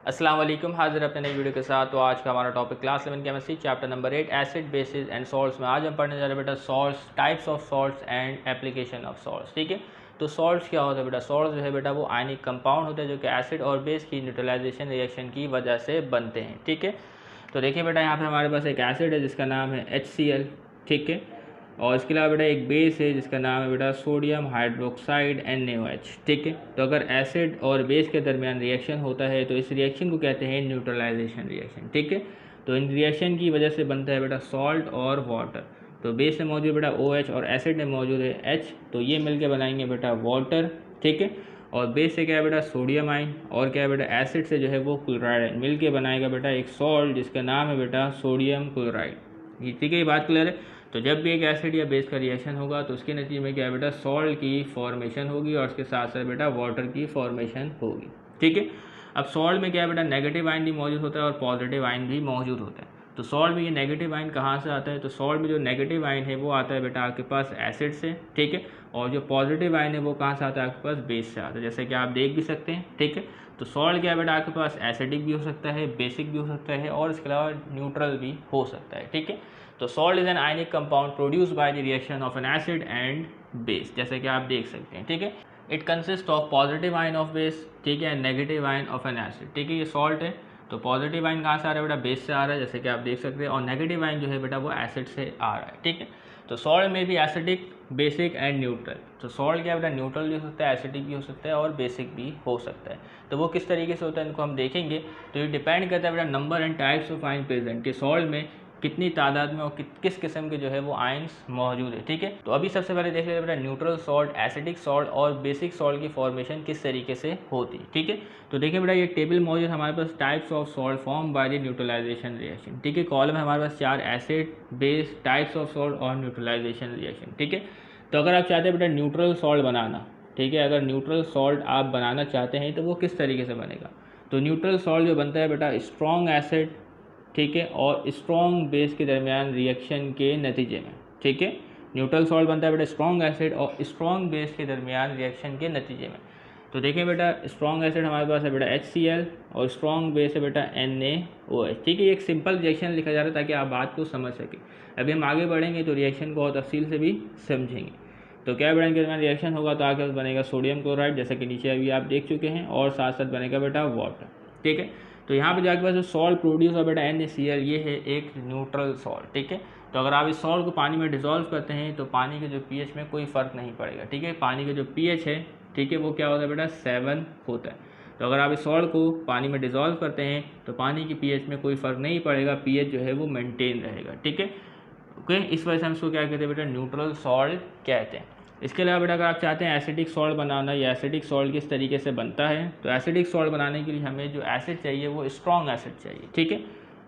अस्सलाम वालेकुम, हाजिर अपने नई वीडियो के साथ। तो आज का हमारा topic class 11 chemistry chapter number 8 acid basis and salts में आज हम पढ़ने जा रहे हैं बेटा salts, types of salts and application of salts. ठीक है, तो सॉल्ट्स क्या होता है बेटा? सॉल्ट्स जो है बेटा वो आयनिक कंपाउंड होते हैं जो कि एसिड और बेस की न्यूट्रलाइजेशन रिएक्शन की वजह से बनते हैं। ठीक है, तो देखिए बेटा यहाँ पे हमारे पास एक एसिड है जिसका नाम है HCl। ठीक है, और इसके अलावा बेटा एक बेस है जिसका नाम है बेटा सोडियम हाइड्रोक्साइड NaOH। ठीक है, तो अगर एसिड और बेस के दरमियान रिएक्शन होता है तो इस रिएक्शन को कहते हैं न्यूट्रलाइजेशन रिएक्शन। ठीक है, तो इन रिएक्शन की वजह से बनता है बेटा सॉल्ट और वाटर। तो बेस में मौजूद बेटा OH और एसिड में मौजूद है H, तो ये मिलकर बनाएंगे बेटा वाटर। ठीक है, और बेस से क्या है बेटा सोडियम आइन, और क्या है बेटा एसिड से जो है वो क्लोराइड आइन, मिल के बनाएगा बेटा एक सॉल्ट जिसका नाम है बेटा सोडियम क्लोराइड। ठीक है, ये बात क्लियर है। तो जब भी एक एसिड या बेस का रिएक्शन होगा तो उसके नतीजे में क्या है बेटा सॉल्ट की फॉर्मेशन होगी और उसके साथ साथ बेटा वाटर की फॉर्मेशन होगी। ठीक है, अब सॉल्ट में क्या है बेटा नेगेटिव आयन भी मौजूद होता है और पॉजिटिव आयन भी मौजूद होता है। तो सॉल्ट में ये नेगेटिव आयन कहाँ से आता है? तो सॉल्ट में जो नेगेटिव आयन है वो आता है बेटा आपके पास एसिड से। ठीक है, और जो पॉजिटिव आयन है वो कहाँ से आता है? आपके पास बेस से आता है, जैसे कि आप देख भी सकते हैं। ठीक है, तो सॉल्ट क्या है बेटा आपके पास एसिडिक भी हो सकता है, बेसिक भी हो सकता है और इसके अलावा न्यूट्रल भी हो सकता है। ठीक है, तो salt is an ionic compound produce by the reaction of N acid and base, जैसे कि आप देख सकते हैं। ठीक है, it consist of positive ion of base, ठीक है, negative ion of N acid. ठीक है, ये सॉल्ट है तो पॉजिटिव आयन कहाँ से आ रहा है बेटा? बेस से आ रहा है, जैसे कि आप देख सकते हैं, और नेगेटिव आयन जो है बेटा वो एसिड से आ रहा है। ठीक है, तो सॉल्ट में भी एसिडिक, बेसिक एंड न्यूट्रल। तो सॉल्ट क्या बेटा न्यूट्रल भी हो सकता है, एसिडिक भी हो सकता है और बेसिक भी हो सकता है। तो वो किस तरीके से होता है इनको हम देखेंगे। तो ये डिपेंड करता है बेटा number and types of ion present, कि सॉल्ट में कितनी तादाद में और किस किस्म के जो है वो आयंस मौजूद है। ठीक है, तो अभी सबसे पहले देख लेते हैं बेटा न्यूट्रल सॉल्ट, एसिडिक सॉल्ट और बेसिक सॉल्ट की फॉर्मेशन किस तरीके से होती है। ठीक है, तो देखिए बेटा ये टेबल मौजूद हमारे पास types of salt form by the neutralization reaction. ठीक है, कॉलम है हमारे पास 4 acid, base, types of salt और न्यूट्रलाइजेशन रिएक्शन। ठीक है, तो अगर आप चाहते हैं बेटा न्यूट्रल सॉल्ट बनाना, ठीक है, अगर न्यूट्रल सॉल्ट आप बनाना चाहते हैं तो वो किस तरीके से बनेगा? तो न्यूट्रल सॉल्ट जो बनता है बेटा स्ट्रॉन्ग एसिड, ठीक है, और स्ट्रॉन्ग बेस के दरमियान रिएक्शन के नतीजे में। ठीक है, न्यूट्रल सॉल्ट बनता है बेटा स्ट्रॉन्ग एसिड और स्ट्रॉन्ग बेस के दरमियान रिएक्शन के नतीजे में। तो देखिए बेटा स्ट्रॉन्ग एसिड हमारे पास है बेटा HCl और स्ट्रॉन्ग बेस है बेटा NaOH। ठीक है, ये एक सिंपल रिएक्शन लिखा जा रहा है ताकि आप बात को समझ सकें। अभी हम आगे बढ़ेंगे तो रिएक्शन को और तफसील से भी समझेंगे। तो क्या बेटा इनके दरमियान रिएक्शन होगा तो आगे बनेगा सोडियम क्लोराइड, जैसे कि नीचे अभी आप देख चुके हैं, और साथ साथ बनेगा बेटा वाटर। ठीक है, तो यहाँ पे जाके पास जो सॉल्ट प्रोड्यूस हो बेटा NaCl, ये है एक न्यूट्रल सॉल्ट। ठीक है, तो अगर आप इस सॉल्ट को पानी में डिसॉल्व करते हैं तो पानी के जो pH में कोई फ़र्क नहीं पड़ेगा। ठीक है, पानी का जो pH है, ठीक है, वो क्या होता है बेटा 7 होता है। तो अगर आप इस सॉल्ट को पानी में डिसॉल्व करते हैं तो पानी की pH में कोई फ़र्क नहीं पड़ेगा, pH जो है वो मेंटेन रहेगा। ठीक है, ओके, इस वजह से हम इसको क्या कहते हैं बेटा न्यूट्रल सॉल्ट कहते हैं। इसके अलावा बेटा अगर आप चाहते हैं एसिडिक सॉल्ट बनाना, या एसिडिक सॉल्ट किस तरीके से बनता है, तो एसिडिक सॉल्ट बनाने के लिए हमें जो एसिड चाहिए वो स्ट्रॉन्ग एसिड चाहिए। ठीक है,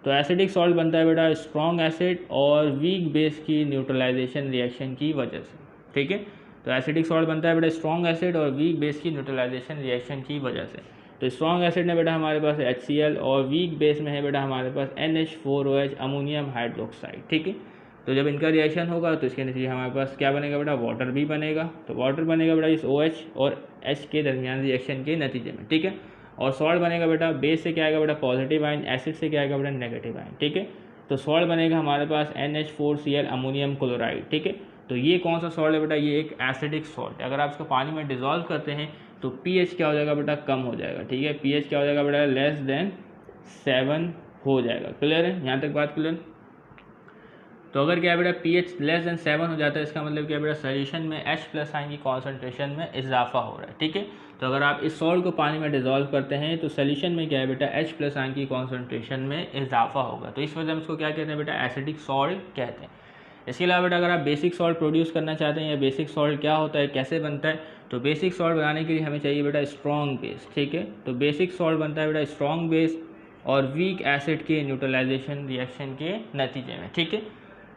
तो एसिडिक सॉल्ट बनता है बेटा स्ट्रॉन्ग एसिड और वीक बेस की न्यूट्रलाइजेशन रिएक्शन की वजह से। ठीक है, तो एसिडिक सॉल्ट बनता है बेटा स्ट्रॉन्ग एसिड और वीक बेस की न्यूट्रलाइजेशन रिएक्शन की वजह से। तो स्ट्रॉन्ग एसिड में बेटा हमारे पास HCl और वीक बेस में है बेटा हमारे पास NH4OH अमोनियम हाइड्रोक्साइड। ठीक है, तो जब इनका रिएक्शन होगा तो इसके नतीजे हमारे पास क्या बनेगा बेटा? वाटर भी बनेगा। तो वाटर बनेगा बेटा इस OH और H के दरमियान रिएक्शन के नतीजे में। ठीक है, और सॉल्ट बनेगा बेटा बेस से क्या आएगा बेटा पॉजिटिव आयन, एसिड से क्या आएगा बेटा नेगेटिव आयन। ठीक है, तो सॉल्ट बनेगा हमारे पास NH4Cl अमोनियम क्लोराइड। ठीक है, तो ये कौन सा सॉल्ट है बेटा? ये एक एसिडिक सॉल्ट है। अगर आप इसको पानी में डिसॉल्व करते हैं तो pH क्या हो जाएगा बेटा? कम हो जाएगा। ठीक है, pH क्या हो जाएगा बेटा? लेस देन 7 हो जाएगा। क्लियर है, यहाँ तक बात क्लियर? तो अगर क्या है बेटा pH लेस देन 7 हो जाता है, इसका मतलब क्या है बेटा सोल्यूशन में H+ आयन की कॉन्सेंट्रेशन में इजाफा हो रहा है। ठीक है, तो अगर आप इस सॉल्ट को पानी में डिसॉल्व करते हैं तो सोल्यूशन में क्या है बेटा H+ आयन की कॉन्सेंट्रेशन में इजाफा होगा। तो इस वजह से इसको क्या कहते हैं बेटा? एसिडिक सॉल्ट कहते हैं। इसके अलावा बेटा अगर आप बेसिक सॉल्ट प्रोड्यूस करना चाहते हैं, या बेसिक सॉल्ट क्या होता है, कैसे बनता है, तो बेसिक सॉल्ट बनाने के लिए हमें चाहिए बेटा स्ट्रॉन्ग बेस। ठीक है, तो बेसिक सॉल्ट बनता है बेटा स्ट्रॉन्ग बेस और वीक एसिड के न्यूट्रलाइजेशन रिएक्शन के नतीजे में। ठीक है,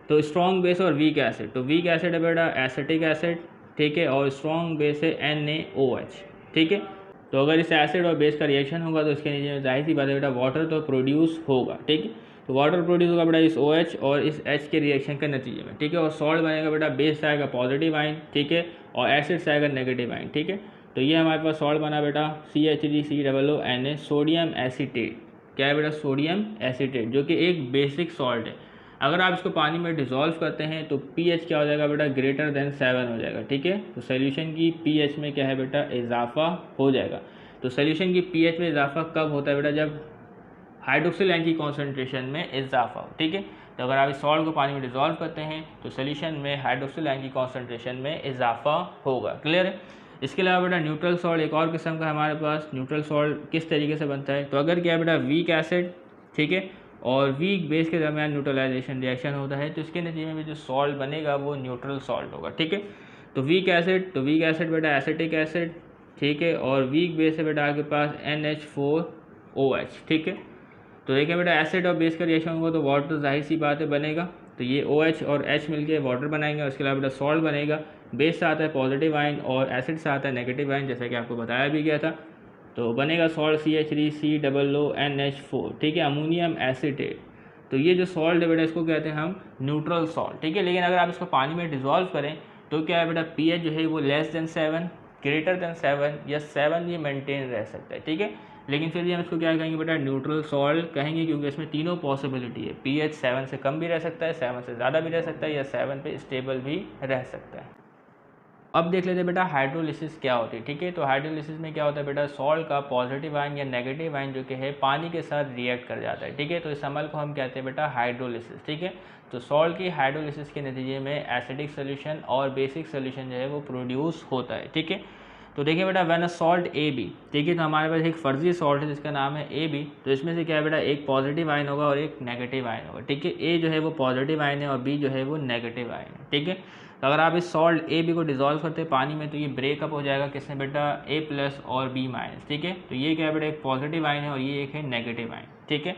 तो स्ट्रॉन्ग बेस और वीक एसिड, तो वीक एसिड है बेटा एसिटिक एसिड। ठीक है, और स्ट्रॉन्ग बेस है NaOH। ठीक है, तो अगर इस एसिड और बेस का रिएक्शन होगा तो इसके नीचे जाहिर सी बात है बेटा वाटर तो प्रोड्यूस होगा। ठीक है, तो वाटर प्रोड्यूस होगा बेटा इस OH और इस H के रिएक्शन के नतीजे में। ठीक है, और सॉल्ट बनेगा बेटा बेस से आएगा पॉजिटिव आयन, ठीक है, और एसिड से आएगा नेगेटिव आयन। ठीक है, तो ये हमारे पास सॉल्ट बना बेटा CH3COONH सोडियम एसीटेट। क्या है बेटा? सोडियम एसीटेट, जो कि एक बेसिक सॉल्ट है। अगर आप इसको पानी में डिज़ोल्व करते हैं तो pH क्या हो जाएगा बेटा? ग्रेटर देन 7 हो जाएगा। ठीक है, तो सोल्यूशन की pH में क्या है बेटा? इजाफा हो जाएगा। तो सोल्यूशन की pH में इजाफा कब होता है बेटा? जब हाइड्रोक्सिल आयन की कॉन्सेंट्रेशन में इजाफा हो। ठीक है, तो अगर आप इस सॉल्ट को पानी में डिज़ोल्व करते हैं तो सोल्यूशन में हाइड्रोक्सिल आयन की कॉन्सेंट्रेशन में इजाफा होगा। क्लियर है? इसके अलावा बेटा न्यूट्रल सॉल्ट एक और किस्म का हमारे पास। न्यूट्रल सॉल्ट किस तरीके से बनता है? तो अगर क्या है बेटा? वीक एसिड, ठीक है, और वीक बेस के दरमियान न्यूट्रलाइजेशन रिएक्शन होता है तो इसके नतीजे में जो सॉल्ट बनेगा वो न्यूट्रल सॉल्ट होगा। ठीक है, तो वीक एसिड बेटा एसिटिक एसिड, ठीक है, और वीक बेस है बेटा आपके पास NH4OH। ठीक है, तो देखिए बेटा एसिड और बेस का रिएक्शन होगा तो वाटर तो जाहिर सी बात है बनेगा, तो ये OH और H मिलके वाटर बनाएंगे। उसके अलावा बेटा सॉल्ट बनेगा। बेस से आता है पॉजिटिव आयन और एसिड से आता है नेगेटिव आयन, जैसा कि आपको बताया भी गया था। तो बनेगा सॉल्ट CH3COONH4, ठीक है, अमोनियम एसीटेट। तो ये जो सॉल्ट है बेटा इसको कहते हैं हम न्यूट्रल सॉल्ट। ठीक है, लेकिन अगर आप इसको पानी में डिज़ोल्व करें तो क्या है बेटा? pH जो है वो लेस देन 7, ग्रेटर देन 7 या 7 ये मेंटेन रह सकता है। ठीक है, लेकिन फिर भी हम इसको क्या कहेंगे बेटा? न्यूट्रल सॉल्ट कहेंगे, क्योंकि इसमें तीनों पॉसिबिलिटी है। pH 7 से कम भी रह सकता है, 7 से ज़्यादा भी रह सकता है, या 7 पे स्टेबल भी रह सकता है। अब देख लेते हैं बेटा हाइड्रोलिसिस क्या होती है। ठीक है, तो हाइड्रोलिसिस में क्या होता है बेटा? सॉल्ट का पॉजिटिव आयन या नेगेटिव आयन जो कि है पानी के साथ रिएक्ट कर जाता है। ठीक है, तो इस अमल को हम कहते हैं बेटा हाइड्रोलिसिस। ठीक है, तो सॉल्ट की हाइड्रोलिसिस के नतीजे में एसिडिक सोल्यूशन और बेसिक सोल्यूशन जो है वो प्रोड्यूस होता है। ठीक है, तो देखिए बेटा व्हेन अ सॉल्ट AB, ठीक है, तो हमारे पास एक फर्जी सॉल्ट है जिसका नाम है AB। तो इसमें से क्या है बेटा? एक पॉजिटिव आयन होगा और एक नेगेटिव आयन होगा। ठीक है, A जो है वो पॉजिटिव आयन है और B जो है वो नेगेटिव आयन है। ठीक है, तो अगर आप इस सॉल्ट AB को डिजोल्व करते हैं पानी में तो ये ब्रेकअप हो जाएगा किसमें बेटा? A+ और B-। ठीक है, तो ये क्या है बेटा? एक पॉजिटिव आयन है और ये एक है नेगेटिव आयन। ठीक है,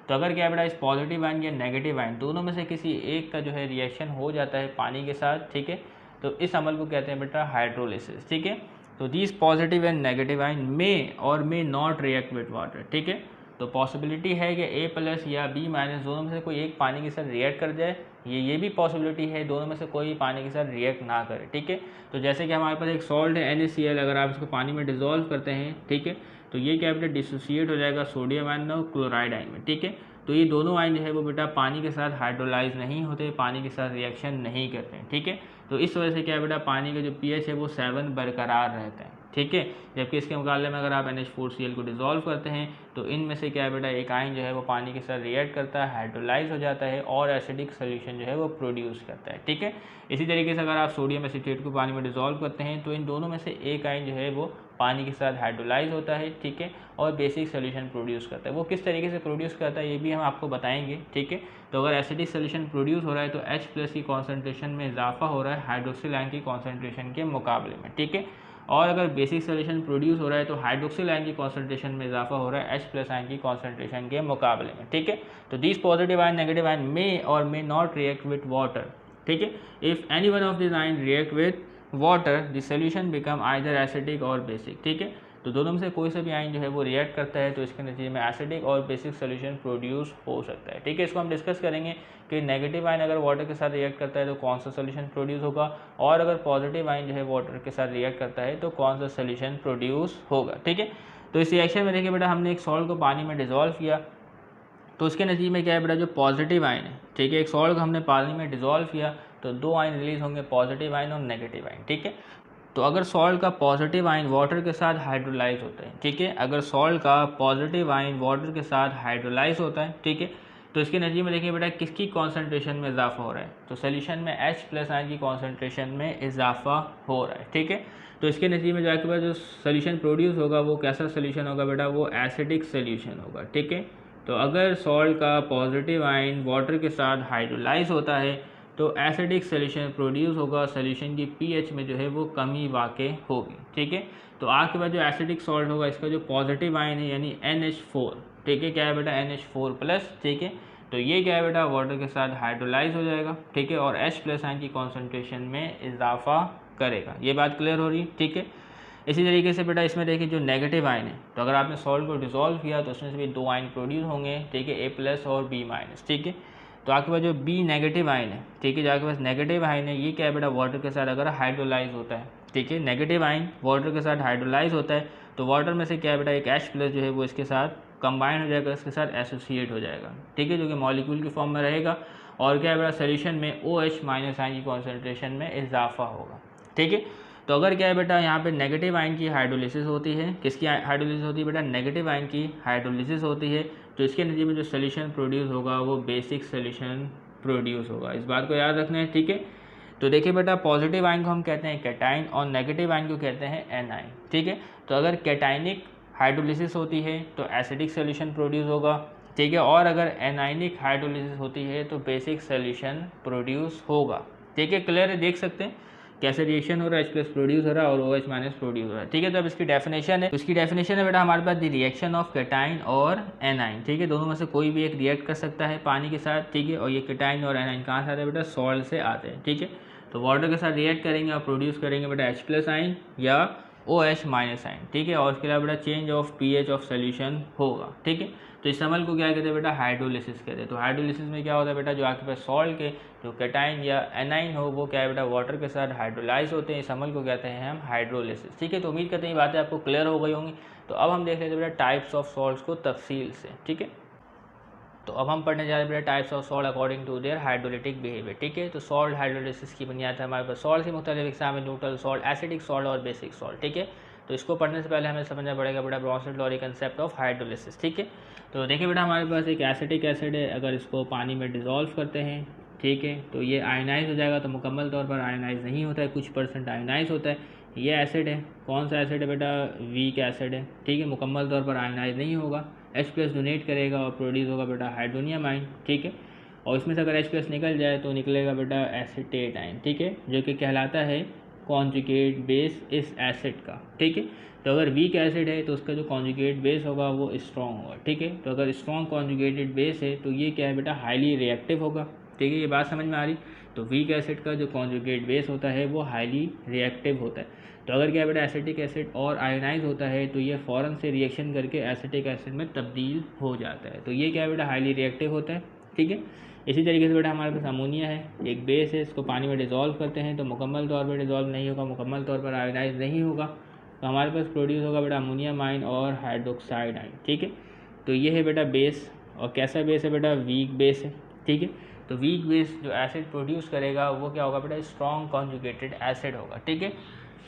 तो अगर क्या है बेटा? इस पॉजिटिव आयन या नेगेटिव आयन दोनों में से किसी एक का जो है रिएक्शन हो जाता है पानी के साथ, ठीक है, तो इस अमल को कहते हैं बेटा हाइड्रोलिसिस। ठीक है, तो these positive and negative ion may not react with water. ठीक है, तो पॉसिबिलिटी है कि A+ या B- दोनों में से कोई एक पानी के साथ रिएक्ट कर जाए। ये भी पॉसिबिलिटी है दोनों में से कोई पानी के साथ रिएक्ट ना करे। ठीक है, तो जैसे कि हमारे पास एक सॉल्ट है NaCl, अगर आप इसको पानी में डिजोल्व करते हैं, ठीक है, तो ये क्या बेटा? डिसोसिएट हो जाएगा सोडियम आयन और क्लोराइड आयन में। ठीक है, तो ये दोनों आयन जो है वो बेटा पानी के साथ हाइड्रोलाइज नहीं होते, पानी के साथ रिएक्शन नहीं करते हैं। ठीक है, तो इस वजह से क्या है बेटा? पानी का जो pH है वो 7 बरकरार रहता है। ठीक है, जबकि इसके मुकाबले में अगर आप NH4Cl को डिजोल्व करते हैं तो इनमें से क्या है बेटा? एक आयन जो है वो पानी के साथ रिएक्ट करता है, हाइड्रोलाइज हो जाता है और एसिडिक सोल्यूशन जो है वो प्रोड्यूस करता है। ठीक है, इसी तरीके से अगर आप सोडियम एसीटेट को पानी में डिजोल्व करते हैं तो इन दोनों में से एक आयन जो है वो पानी के साथ हाइड्रोलाइज होता है, ठीक है, और बेसिक सोल्यूशन प्रोड्यूस करता है। वो किस तरीके से प्रोड्यूस करता है ये भी हम आपको बताएंगे। ठीक है, तो अगर एसिडिक सोल्यूशन प्रोड्यूस हो रहा है तो H+ की कॉन्सेंट्रेशन में इजाफा हो रहा है हाइड्रोक्सिल आयन की कॉन्सेंट्रेशन के मुकाबले में। ठीक है, और अगर बेसिक सोल्यूशन प्रोड्यूस हो रहा है तो हाइड्रोक्सिल आयन की कॉन्सेंट्रेशन में इजाफा हो रहा है H+ आयन की कॉन्सेंट्रेशन के मुकाबले में। ठीक है, तो these positive ion negative ion may not react with water. ठीक है, if any one of this ion react with water the solution become either acidic और बेसिक। ठीक है, तो दोनों में से कोई सा भी आयन जो है वो रिएक्ट करता है तो इसके नतीजे में एसिडिक और बेसिक सोल्यूशन प्रोड्यूस हो सकता है। ठीक है, इसको हम डिस्कस करेंगे कि नेगेटिव आयन अगर वाटर के साथ रिएक्ट करता है तो कौन सा सोल्यूशन प्रोड्यूस होगा, और अगर पॉजिटिव आयन जो है वाटर के साथ रिएक्ट करता है तो कौन सा सोल्यूशन प्रोड्यूस होगा। ठीक है, तो इस रिएक्शन में देखिए बेटा हमने एक सॉल्ट को पानी में डिजोल्व किया तो उसके नतीजे में क्या है बेटा? जो पॉजिटिव आयन है, ठीक है, एक सॉल्ट को हमने पानी में डिजोल्व किया तो दो आयन रिलीज होंगे, पॉजिटिव आयन और नेगेटिव आयन। ठीक है, तो अगर सॉल्ट का पॉजिटिव आयन वाटर के साथ हाइड्रोलाइज होता है, ठीक है, अगर सॉल्ट का पॉजिटिव आयन वाटर के साथ हाइड्रोलाइज होता है, ठीक है, तो इसके नतीजे में देखिए बेटा किसकी कॉन्सेंट्रेशन में इजाफा हो रहा है? तो सोल्यूशन में H+ आयन की कॉन्सेंट्रेशन में इजाफा हो रहा है। ठीक है, तो इसके नतीजे में जाके बाद जो सोल्यूशन प्रोड्यूस होगा वो कैसा सोल्यूशन होगा बेटा? वो एसिडिक सोल्यूशन होगा। ठीक है, तो अगर सॉल्ट का पॉजिटिव आयन वाटर के साथ हाइड्रोलाइज होता है तो एसिडिक सोल्यूशन प्रोड्यूस होगा, सोल्यूशन की pH में जो है वो कमी वाक़ई होगी। ठीक है, तो आपके पास जो एसिडिक सॉल्ट होगा इसका जो पॉजिटिव आयन है यानी NH4, ठीक है, क्या है बेटा? NH4+। ठीक है, तो ये क्या है बेटा? वाटर के साथ हाइड्रोलाइज हो जाएगा, ठीक है, और H+ आयन की कॉन्सेंट्रेशन में इजाफा करेगा। ये बात क्लियर हो रही है? ठीक है, इसी तरीके से बेटा इसमें देखिए जो नेगेटिव आयन है, तो अगर आपने सॉल्ट को डिसॉल्व किया तो उसमें से भी दो आयन प्रोड्यूस होंगे, ठीक है, A+ और B-। ठीक है, तो आपके पास जो B नेगेटिव आयन है, ठीक है, जो आपके पास नेगेटिव आयन है ये क्या है बेटा? वाटर के साथ अगर हाइड्रोलाइज होता है ठीक है। नेगेटिव आयन वाटर के साथ हाइड्रोलाइज होता है, तो वाटर में से क्या है बेटा, एक H प्लस जो है वो इसके साथ कंबाइन हो जाएगा, इसके साथ एसोसिएट हो जाएगा, ठीक है, जो कि मॉलिक्यूल की फॉर्म में रहेगा। और क्या है बेटा, सोल्यूशन में OH माइनस आयन की कॉन्सेंट्रेशन में इजाफा होगा, ठीक है। तो अगर क्या है बेटा, यहाँ पे नेगेटिव आयन की हाइड्रोलिसिस होती है, किसकी हाइड्रोलिसिस होती है बेटा, नेगेटिव आयन की हाइड्रोलिसिस होती है, तो इसके नतीजे में जो सोल्यूशन प्रोड्यूस होगा वो बेसिक सोल्यूशन प्रोड्यूस होगा। इस बात को याद रखना है, ठीक है। तो देखिए बेटा, पॉजिटिव आयन को हम कहते हैं कैटाइन और नेगेटिव आयन को कहते हैं एनाइन, ठीक है। तो अगर कैटाइनिक हाइड्रोलिसिस होती है तो एसिडिक सोल्यूशन प्रोड्यूस होगा, ठीक है, और अगर एनाइनिक हाइड्रोलिसिस होती है तो बेसिक सोल्यूशन प्रोड्यूस होगा, ठीक है। क्लियर है, देख सकते हैं कैसे रिएक्शन हो रहा है, H प्लस प्रोड्यूस हो रहा है और OH माइनस प्रोड्यूस हो रहा है, ठीक है। तो अब इसकी डेफिनेशन है, उसकी डेफिनेशन है बेटा हमारे पास द रिएक्शन ऑफ कैटाइन और एनाइन, ठीक है। दोनों में से कोई भी एक रिएक्ट कर सकता है पानी के साथ, ठीक है। और ये कैटाइन और एनाइन कहाँ से आते हैं बेटा, सॉल्ट से आते हैं, ठीक है। तो वाटर के साथ रिएक्ट करेंगे और प्रोड्यूस करेंगे बेटा H प्लस आइन या OH माइनस आइन, ठीक है। और उसके अलावा बेटा change of pH of solution होगा, ठीक है। तो इस अमल को क्या कहते हैं बेटा, हाइड्रोलिसिस कहते हैं। तो हाइड्रोलिसिस में क्या होता है बेटा, जो आपके पास सॉल्ट के जो कैटाइन या एनाइन हो वो क्या है बेटा, वाटर के साथ हाइड्रोलाइज होते हैं। इस अमल को कहते हैं हम हाइड्रोलिसिस, ठीक है। तो उम्मीद करते हैं ये बातें आपको क्लियर हो गई होंगी। तो अब हम देख लेते हैं बेटा टाइप्स ऑफ सॉल्ट्स को तफसील से, ठीक है। तो अब हम पढ़ने जा रहे हैं बेटा types of salt according to their hydrolytic behaviour, ठीक है। तो सॉल्ट हाइड्रोलिसिस की बुनियाद है हमारे पास सॉल्ट की मुख्तलिफ इकसाम में, न्यूट्रल सॉल्ट, एसिडिक सॉल्ट और बेसिक सॉल्ट, ठीक है। तो इसको पढ़ने से पहले हमें समझना पड़ेगा बेटा ब्रॉन्सन लॉ और कंसेप्ट ऑफ हाइड्रोलिसिस, ठीक है। तो देखिए बेटा हमारे पास एक एसिटिक एसिड है, अगर इसको पानी में डिज़ोल्व करते हैं, ठीक है, तो ये आयनाइज हो जाएगा। तो मुकम्मल तौर पर आयनाइज नहीं होता है, कुछ परसेंट आयनाइज होता है। ये एसिड है, कौन सा एसिड है बेटा, वीक एसिड है, ठीक है, मुकम्मल तौर पर आयनाइज नहीं होगा। H प्लस डोनेट करेगा और प्रोड्यूस होगा बेटा हाइड्रोनियम आयन, ठीक है। और इसमें से अगर H प्लस निकल जाए तो निकलेगा बेटा एसिटेट आयन, ठीक है, जो कि कहलाता है कॉन्जुगेट बेस इस एसिड का, ठीक है। तो अगर वीक एसिड है तो उसका जो कॉन्जुगेट बेस होगा वो स्ट्रॉन्ग होगा, ठीक है। तो अगर स्ट्रॉन्ग कॉन्जुगेटेड बेस है तो ये क्या है बेटा, हाईली रिएक्टिव होगा, ठीक है। ये बात समझ में आ रही। तो वीक एसिड का जो कॉन्जुगेट बेस होता है वो हाईली रिएक्टिव होता है। तो अगर क्या बेटा एसिटिक एसिड और आयोनाइज होता है तो ये फ़ौरन से रिएक्शन करके एसिटिक एसिड में तब्दील हो जाता है। तो ये क्या बेटा हाईली रिएक्टिव होता है, ठीक है। इसी तरीके से बेटा हमारे पास अमोनिया है, एक बेस है, इसको पानी में डिज़ोल्व करते हैं तो मुकम्मल तौर पर डिज़ोल्व नहीं होगा, मुकम्मल तौर पर आयोनाइज नहीं होगा। तो हमारे पास प्रोड्यूस होगा बेटा अमोनियम आयन और हाइड्रोक्साइड आयन, ठीक है। तो ये है बेटा बेस, और कैसा बेस है बेटा, वीक बेस है, ठीक है। तो वीक बेस जो एसिड प्रोड्यूस करेगा वो क्या होगा बेटा, स्ट्रॉन्ग कॉन्जुगेटेड एसिड होगा, ठीक है।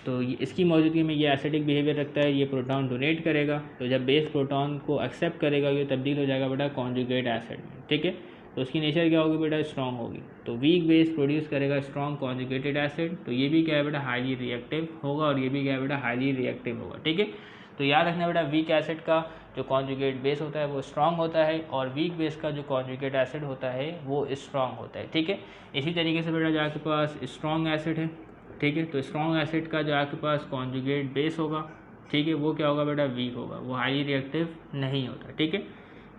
तो इसकी मौजूदगी में ये एसिडिक बिहेवियर रखता है, ये प्रोटॉन डोनेट करेगा, तो जब बेस प्रोटॉन को एक्सेप्ट करेगा ये तब्दील हो जाएगा बेटा कॉन्जुगेट एसिड में, ठीक है। तो उसकी नेचर क्या होगी बेटा, स्ट्रॉन्ग होगी। तो वीक बेस प्रोड्यूस करेगा स्ट्रॉन्ग कॉन्जुगेटेड एसिड, तो ये भी क्या है बेटा हाईली रिएक्टिव होगा, और ये भी क्या है बेटा हाईली रिएक्टिव होगा, ठीक है। तो याद रखना बेटा वीक एसिड का जो कॉन्जुगेट बेस होता है वो स्ट्रॉन्ग होता है, और वीक बेस का जो कॉन्जुगेट एसिड होता है वो स्ट्रॉन्ग होता है, ठीक है। इसी तरीके से बेटा जो आपके पास स्ट्रॉन्ग एसिड है, ठीक है, तो स्ट्रॉन्ग एसिड का जो आपके पास कॉन्जुगेट बेस होगा, ठीक है, वो क्या होगा बेटा, वीक होगा, वो हाईली रिएक्टिव नहीं होता, ठीक है।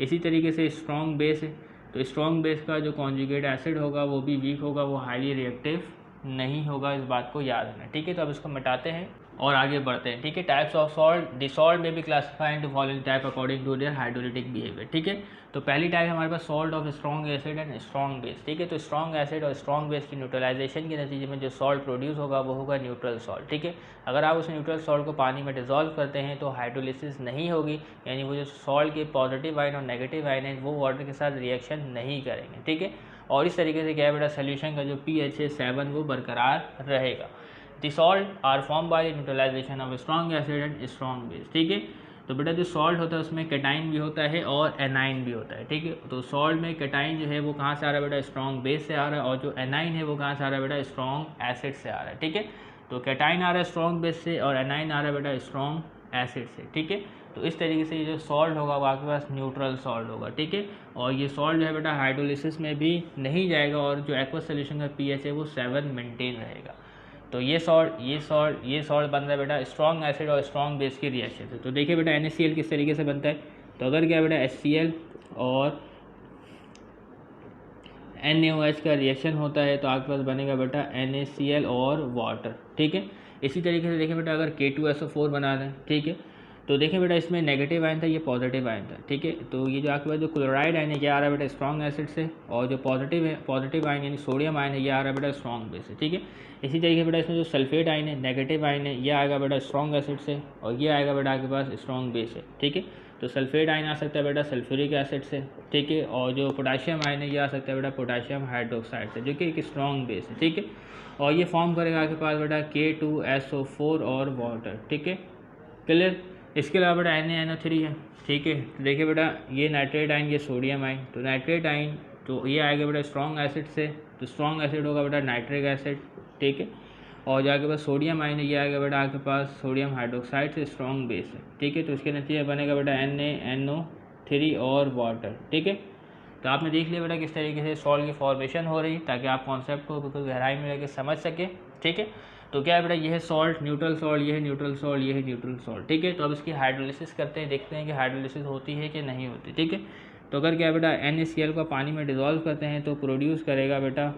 इसी तरीके से स्ट्रॉन्ग बेस है, तो स्ट्रॉन्ग बेस का जो कॉन्जुगेट एसिड होगा वो भी वीक होगा, वो हाईली रिएक्टिव नहीं होगा, इस बात को याद रखना, ठीक है। तो अब इसको मिटाते हैं और आगे बढ़ते हैं, ठीक है। Types of salt, the salt में भी classify into following type according to their hydrolytic behaviour, ठीक है। तो पहली टाइप हमारे पास salt of strong acid and strong base, ठीक है। तो स्ट्रॉन्ग एसिड और स्ट्रॉन्ग बेस की न्यूट्रलाइजेशन के नतीजे में जो सॉल्ट प्रोड्यूस होगा वो होगा न्यूट्रल सॉल्ट, ठीक है। अगर आप उस न्यूट्रल सॉल्ट को पानी में डिजोल्व करते हैं तो हाइड्रोलिसिस नहीं होगी, यानी वो जो सॉल्ट के पॉजिटिव आयन और नेगेटिव आयन है वो वाटर के साथ रिएक्शन नहीं करेंगे, ठीक है। और इस तरीके से क्या है बेटा, सोल्यूशन का जो pH है 7 वो बरकरार रहेगा। The salt are form by neutralisation of strong acid and strong base, ठीक है। तो बेटा जो सॉल्ट होता है उसमें कैटाइन भी होता है और एनाइन भी होता है, ठीक है। तो सॉल्ट में कैटाइन जो है वो कहाँ से आ रहा है बेटा, स्ट्रॉन्ग बेस से आ रहा है, और जो एनाइन है वो कहाँ से आ रहा है बेटा, स्ट्रॉन्ग एसिड से आ रहा है, ठीक है। तो कैटाइन आ रहा है स्ट्रॉन्ग बेस से और एनाइन आ रहा है बेटा स्ट्रॉन्ग एसिड से, ठीक है। तो इस तरीके से ये जो सॉल्ट होगा वो आपके पास न्यूट्रल सॉल्ट होगा, ठीक है। और ये सॉल्ट जो है बेटा हाइड्रोलिसिस में भी नहीं जाएगा, और जो एक्वस सोल्यूशन का pH है वो 7 मेंटेन रहेगा। तो ये सॉल्ट बन रहा है बेटा स्ट्रॉन्ग एसिड और स्ट्रॉन्ग बेस की रिएक्शन से। तो देखिए बेटा NaCl किस तरीके से बनता है। तो अगर क्या बेटा HCl और NaOH का रिएक्शन होता है तो आपके पास बनेगा बेटा NaCl और वाटर, ठीक है। इसी तरीके से देखिए बेटा अगर K2SO4 बना दें, ठीक है, तो देखिए बेटा इसमें नेगेटिव आयन था, ये पॉजिटिव आयन था, ठीक है। तो ये जो आपके पास जो क्लोराइड आयन है ये आ रहा है बेटा स्ट्रॉन्ग एसिड से, और जो पॉजिटिव आयन यानी सोडियम आयन है ये आ रहा है बेटा स्ट्रॉन्ग बेस से, ठीक है। इसी तरीके बेटा इसमें जो सल्फेट आयन है नेगेटिव आयन है, ये आएगा बेटा स्ट्रॉन्ग एसिड से, और ये आएगा बेटा आपके पास स्ट्रॉन्ग बेस से, ठीक है। तो सल्फेट आयन आ सकता है बेटा सल्फ्यूरिक एसिड से, ठीक है। और जो पोटाशियम आयन है ये आ सकता है बेटा पोटाशियम हाइड्रोक्साइड से, जो कि एक स्ट्रॉन्ग बेस है, ठीक है। और ये फॉर्म करेगा आपके पास बेटा K2SO4 और वाटर, ठीक है, क्लियर। इसके अलावा बेटा NaNO3 है, ठीक है। तो देखिए बेटा ये नाइट्रेट आयन, ये सोडियम आयन, तो नाइट्रेट आयन तो ये आएगा बेटा स्ट्रॉन्ग एसिड से, तो स्ट्रॉन्ग एसिड होगा बेटा नाइट्रिक एसिड, ठीक है। और जो आपके पास सोडियम आयन है ये आएगा बेटा आपके पास सोडियम हाइड्रोक्साइड से, स्ट्रॉन्ग बेस है, ठीक है। तो इसके नतीजे बनेगा बेटा NaNO3 और वाटर, ठीक है। तो आपने देख लिया बेटा किस तरीके से सॉल्ट की फॉर्मेशन हो रही है, ताकि आप कॉन्सेप्ट को बिल्कुल गहराई में लेकर समझ सके, ठीक है। तो क्या है बेटा, ये है सॉल्ट, न्यूट्रल सॉल्ट, ये है न्यूट्रल सॉल्ट, ये है न्यूट्रल सॉल्ट, ठीक है। तो अब इसकी हाइड्रोलिसिस करते हैं, देखते हैं कि हाइड्रोलिसिस होती है कि नहीं होती, ठीक है। तो अगर क्या है बेटा NaCl को पानी में डिज़ोल्व करते हैं तो प्रोड्यूस करेगा बेटा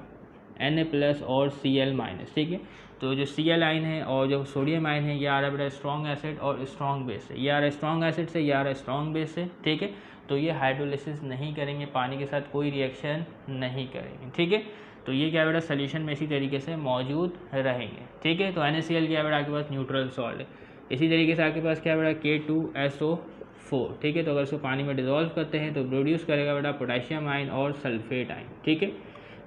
Na+ और Cl-, ठीक है। तो जो Cl आयन है और जो सोडियम आयन है ये आ रहा है बेटा स्ट्रॉन्ग एसिड और स्ट्रॉन्ग बेस से, ये आ रहा है स्ट्रॉन्ग एसिड से, ये आ रहा है स्ट्रॉन्ग बेस से, ठीक है। तो ये हाइड्रोलिसिस नहीं करेंगे, पानी के साथ कोई रिएक्शन नहीं करेंगे, ठीक है। तो ये क्या बेटा सोल्यूशन में इसी तरीके से मौजूद रहेंगे, ठीक है। तो NaCl क्या बेटा आपके पास न्यूट्रल सॉल्ट है। इसी तरीके से आपके पास क्या बेटा K2SO4, ठीक है। तो अगर इसको पानी में डिज़ोल्व करते हैं तो प्रोड्यूस करेगा बेटा पोटेशियम आयन और सल्फेट आयन, ठीक है।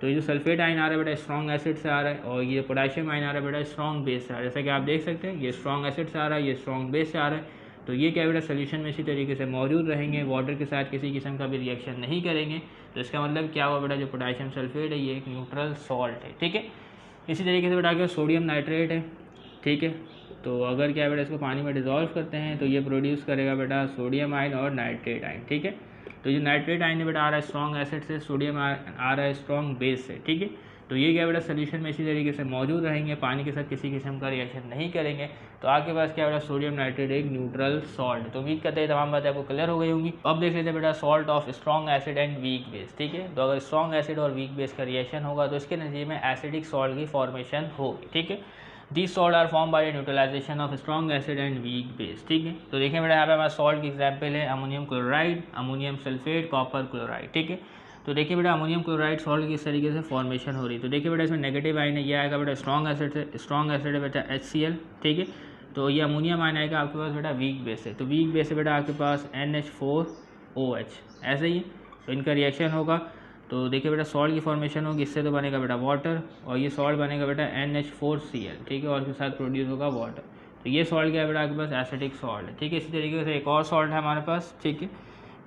तो ये जो सल्फेट आयन आ रहा है बेटा स्ट्रॉन्ग एसिड से आ रहा है, और ये पोटेशियम आयन आ रहा है बेटा स्ट्रॉन्ग बेस से आ रहा है। जैसा कि आप देख सकते हैं ये स्ट्रॉन्ग एसिड से आ रहा है, ये स्ट्रॉन्ग बेस से आ रहा है। तो ये क्या बेटा सोल्यूशन में इसी तरीके से मौजूद रहेंगे, वाटर के साथ किसी किस्म का भी रिएक्शन नहीं करेंगे। तो इसका मतलब क्या हुआ बेटा, जो पोटेशियम सल्फेट है ये एक न्यूट्रल सॉल्ट है, ठीक है। इसी तरीके से बेटा आगे सोडियम नाइट्रेट है, ठीक है। तो अगर क्या बेटा इसको पानी में डिज़ोल्व करते हैं तो ये प्रोड्यूस करेगा बेटा सोडियम आयन और नाइट्रेट आयन, ठीक है। तो ये नाइट्रेट आयन बेटा आ रहा है स्ट्रॉन्ग एसिड से, सोडियम आ रहा है स्ट्रॉन्ग बेस से, ठीक है। तो ये क्या बेटा सोल्यूशन में इसी तरीके से मौजूद रहेंगे, पानी के साथ किसी किस्म का रिएक्शन नहीं करेंगे। तो आपके पास क्या बेटा सोडियम नाइट्रेट एक न्यूट्रल सॉल्ट। तो उम्मीद करते हैं तमाम बातें आपको क्लियर हो गई होंगी। अब देख लेते हैं बेटा salt of strong acid and weak base, ठीक है। तो अगर स्ट्रॉन्ग एसिड और वीक बेस का रिएक्शन होगा तो इसके नतीजे में एसिडिक सॉल्ट की फॉर्मेशन होगी, ठीक है। These salt are formed by the neutralization of strong acid and weak base, ठीक है। तो देखिए बेटा यहाँ पे हमारा सॉल्ट की एग्जांपल है ammonium chloride, ammonium sulphate, copper chloride, ठीक है। तो देखिए बेटा अमोनियम क्लोराइड सॉल्ट की इस तरीके से फॉर्मेशन हो रही है। तो देखिए बेटा इसमें नेगेटिव आयन है, ये आएगा बेटा स्ट्रॉन्ग एसिड से, स्ट्रॉन्ग एसिड है बेटा HCl, ठीक है। तो ये अमोनियम आयन आएगा आपके पास बेटा वीक बेस है, तो वीक बेस है बेटा आपके पास NH4OH, ऐसे ही। तो इनका रिएक्शन होगा तो देखिए बेटा सॉल्ट की फॉर्मेशन होगी, इससे तो बनेगा बेटा वाटर, और ये सॉल्ट बनेगा बेटा NH4Cl, ठीक है। और इसके साथ प्रोड्यूस होगा वाटर। तो ये सॉल्ट क्या है बेटा आपके पास एसिडिक सॉल्ट है, ठीक है। इसी तरीके से एक और सॉल्ट है हमारे पास, ठीक है,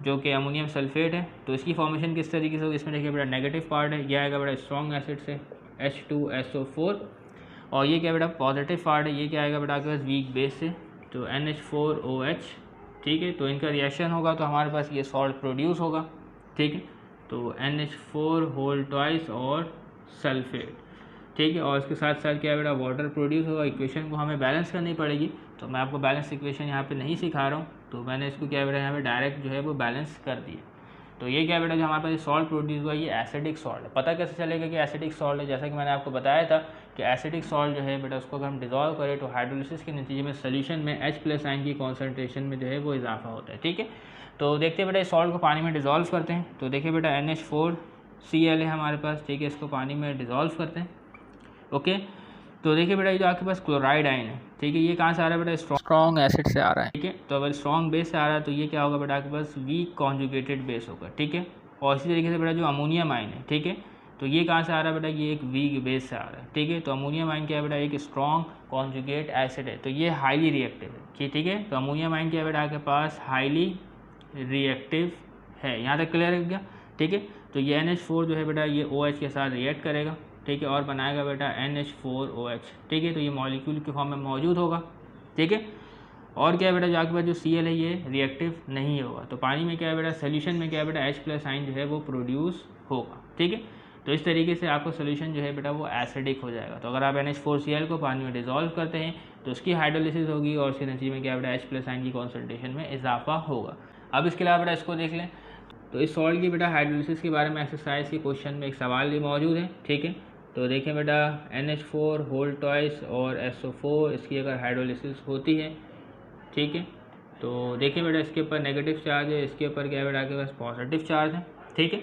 जो कि अमोनियम सल्फेट है। तो इसकी फॉर्मेशन किस तरीके से होगी, इसमें देखिए बेटा नेगेटिव पार्ट है, यह आएगा बेटा स्ट्रॉन्ग एसिड से H2SO4, और ये क्या बेटा पॉजिटिव पार्ट है, ये क्या आएगा बेटा आपके पास वीक बेस से, तो NH4OH, ठीक है। तो इनका रिएक्शन होगा तो हमारे पास ये सॉल्ट प्रोड्यूस होगा, ठीक है। तो NH4 और सल्फेट, ठीक है। और इसके साथ साथ क्या बेटा वाटर प्रोड्यूस होगा। इक्वेशन को हमें बैलेंस करनी पड़ेगी, तो मैं आपको बैलेंस इक्वेशन यहाँ पे नहीं सिखा रहा हूँ, तो मैंने इसको क्या बेटा यहाँ पे डायरेक्ट जो है वो बैलेंस कर दिया। तो ये क्या बेटा जो हमारे पास सॉल्ट प्रोड्यूस हुआ ये एसिडिक सॉल्ट है। पता कैसे चलेगा कि एसिडिक सॉल्ट है, जैसा कि मैंने आपको बताया था कि एसिडिक सॉल्ट जो है बेटा उसको अगर हम डिज़ोल्व करें तो हाइड्रोलिसिस के नतीजे में सोल्यूशन में H+ आयन की कॉन्सेंट्रेशन में जो है वो इजाफा होता है, ठीक है। तो देखते हैं बेटा इस सॉल्ट को पानी में डिज़ोल्व करते हैं। तो देखिए बेटा NH4Cl है हमारे पास, ठीक है। इसको पानी में डिज़ोल्व करते हैं, ओके। तो देखिए बेटा ये जो आपके पास क्लोराइड आयन है, ठीक है, ये कहाँ से आ रहा है बेटा स्ट्रॉन्ग एसिड से आ रहा है, ठीक है। तो अगर स्ट्रॉन्ग बेस से आ रहा है तो ये क्या होगा बेटा आपके पास वीक कॉन्जुगेटेड बेस होगा, ठीक है। और इसी तरीके से बेटा जो अमोनियम आयन है, ठीक है, तो ये कहाँ से आ रहा है बेटा, ये एक वीक बेस से आ रहा है, ठीक है। तो अमोनियम आयन क्या है बेटा एक स्ट्रॉन्ग कॉन्जुगेट एसिड है, तो ये हाईली रिएक्टिव है, ठीक है। तो अमोनियम आयन क्या है बेटा आपके पास हाईली रिएक्टिव है, यहाँ तक क्लियर है क्या, ठीक है। तो ये NH4 जो है बेटा ये OH के साथ रिएक्ट करेगा, ठीक है, और बनाएगा बेटा NH4OH, ठीक है। तो ये मॉलिक्यूल के फॉर्म में मौजूद होगा, ठीक है। और क्या है बेटा जो आपके पास जो Cl है ये रिएक्टिव नहीं होगा, तो पानी में क्या है बेटा सोल्यूशन में क्या है बेटा H+ आयन जो है वो प्रोड्यूस होगा, ठीक है। तो इस तरीके से आपका सोल्यूशन जो है बेटा वो एसिडिक हो जाएगा। तो अगर आप NH4Cl को पानी में डिज़ोल्व करते हैं तो उसकी हाइड्रोलिसिस होगी और उसके नतीजे में क्या बेटा H+ आयन की कॉन्सेंट्रेशन में इजाफा होगा। अब इसके अलावा बेटा इसको देख लें, तो इस सॉल्ट की बेटा हाइड्रोलिसिस के बारे में एक्सरसाइज के क्वेश्चन में एक सवाल भी मौजूद है, ठीक है। तो देखें बेटा NH4 और SO4 इसकी अगर हाइड्रोलिसिस होती है, ठीक है, तो देखिए बेटा इसके ऊपर नेगेटिव चार्ज है, इसके ऊपर क्या है बेटा आपके पास पॉजिटिव चार्ज है, ठीक है।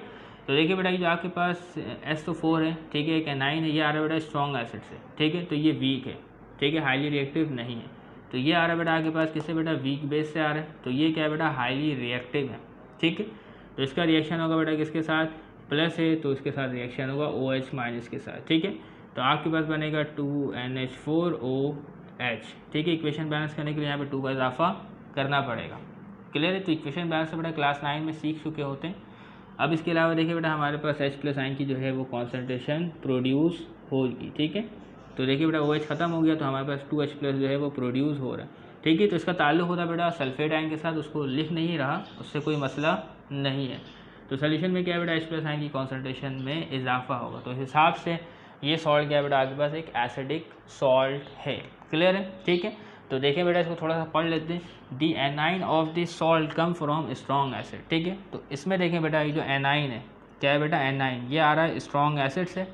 तो देखिए बेटा जो आपके पास S4 है, ठीक है, एक एनाइन है, ये आ रहा है बेटा स्ट्रॉन्ग एसिड से, ठीक है, तो ये वीक है, ठीक है, हाईली रिएक्टिव नहीं है। तो ये आ रहा है बेटा आपके पास किससे बेटा, वीक बेस से आ रहा है, तो ये क्या है बेटा हाईली रिएक्टिव है, ठीक है। तो इसका रिएक्शन होगा बेटा किसके साथ, प्लस है तो इसके साथ रिएक्शन होगा OH माइनस के साथ, ठीक है। तो आपके पास बनेगा 2NH4OH, ठीक है। इक्वेशन बैलेंस करने के लिए यहाँ पे 2 का इजाफा करना पड़ेगा, क्लियर है। तो इक्वेशन बैलेंस से बेटा क्लास 9 में सीख चुके होते हैं। अब इसके अलावा देखिए बेटा हमारे पास H+ आयन की जो है वो कॉन्सेंट्रेशन प्रोड्यूस होगी, ठीक है। तो देखिए बेटा OH खत्म हो गया तो हमारे पास 2H+ जो है वो प्रोड्यूस हो रहा है, ठीक है। तो इसका ताल्लुक होता है बेटा सल्फेट आयन के साथ, उसको लिख नहीं रहा, उससे कोई मसला नहीं है। तो सोल्यूशन में क्या है बेटा H+ आयन की कॉन्सेंट्रेशन में इजाफा होगा। तो इस हिसाब से ये सॉल्ट क्या है बेटा आपके पास एक एसिडिक सॉल्ट है, क्लियर है, ठीक है। तो देखिए बेटा इसको थोड़ा सा पढ़ लेते हैं। The anion of the salt come from strong acid, ठीक है। तो इसमें देखें बेटा ये जो एनाइन है, क्या है बेटा एनाइन, ये आ रहा है स्ट्रॉन्ग एसिड से,